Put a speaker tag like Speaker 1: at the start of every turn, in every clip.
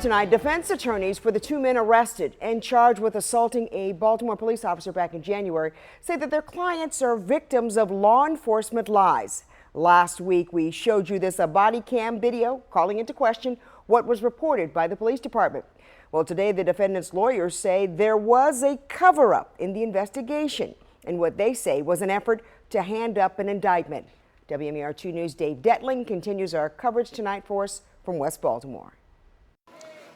Speaker 1: tonight, defense attorneys for the two men arrested and charged with assaulting a Baltimore police officer back in January say that their clients are victims of law enforcement lies. Last week, we showed you this body cam video calling into question what was reported by the police department. Well, today the defendant's lawyers say there was a cover-up in the investigation and what they say was an effort to hand up an indictment. WMAR 2 News' Dave Detling continues our coverage tonight for us from West Baltimore.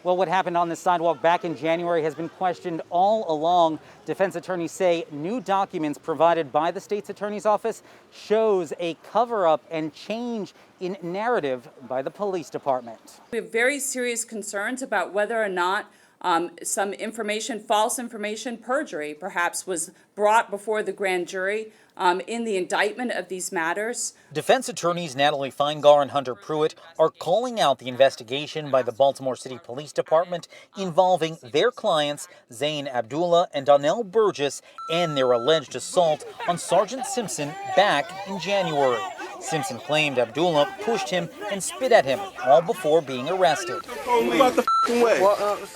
Speaker 2: Well, what happened on this sidewalk back in January has been questioned all along. Defense attorneys say new documents provided by the state's attorney's office shows a cover-up and change in narrative by the police department.
Speaker 3: We have very serious concerns about whether or not some information, false information, perjury perhaps, was brought before the grand jury in the indictment of these matters.
Speaker 4: Defense attorneys Natalie Feingar and Hunter Pruitt are calling out the investigation by the Baltimore City Police Department involving their clients, Zain Abdullah and Donnell Burgess, and their alleged assault on Sergeant Simpson back in January. Simpson claimed Abdullah pushed him and spit at him, all before being arrested.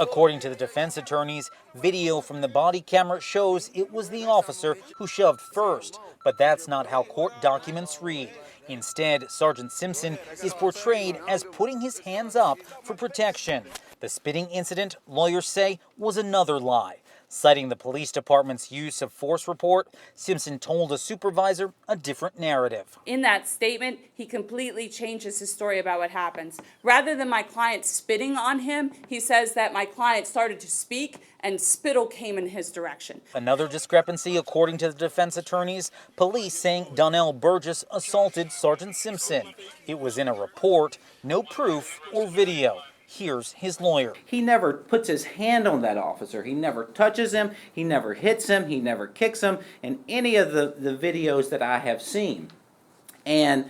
Speaker 4: According to the defense attorneys, video from the body camera shows it was the officer who shoved first, but that's not how court documents read. Instead, Sergeant Simpson is portrayed as putting his hands up for protection. The spitting incident, lawyers say, was another lie. Citing the police department's use of force report, Simpson told a supervisor a different narrative.
Speaker 3: In that statement, he completely changes his story about what happens. Rather than my client spitting on him, he says that my client started to speak and spittle came in his direction.
Speaker 4: Another discrepancy, according to the defense attorneys, police saying Donnell Burgess assaulted Sergeant Simpson. It was in a report, no proof or video. Here's his lawyer.
Speaker 5: He never puts his hand on that officer. He never touches him. He never hits him. He never kicks him in any of the videos that I have seen. And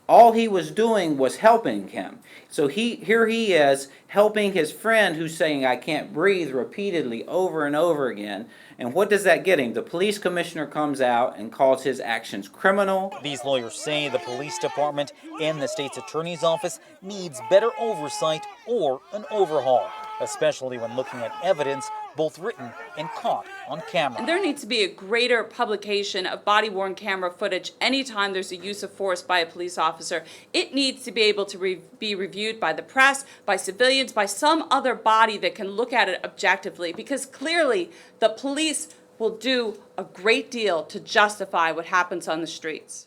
Speaker 5: all he was doing was helping him. So here he is helping his friend who's saying, "I can't breathe," repeatedly over and over again. And what does that get him? The police commissioner comes out and calls his actions criminal.
Speaker 4: These lawyers say the police department and the state's attorney's office needs better oversight or an overhaul, especially when looking at evidence both written and caught on camera.
Speaker 3: And there needs to be a greater publication of body-worn camera footage anytime there's a use of force by a police officer. It needs to be able to be reviewed by the press, by civilians, by some other body that can look at it objectively, because clearly the police will do a great deal to justify what happens on the streets.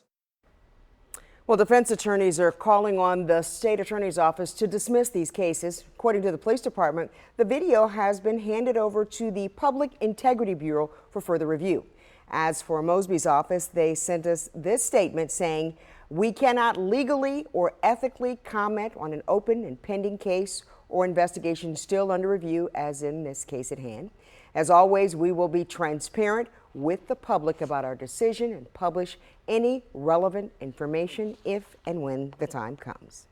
Speaker 1: Well, defense attorneys are calling on the state attorney's office to dismiss these cases. According to the police department, the video has been handed over to the Public Integrity Bureau for further review. As for Mosby's office, they sent us this statement saying, "We cannot legally or ethically comment on an open and pending case or investigation still under review, as in this case at hand. As always, we will be transparent with the public about our decision and publish any relevant information if and when the time comes."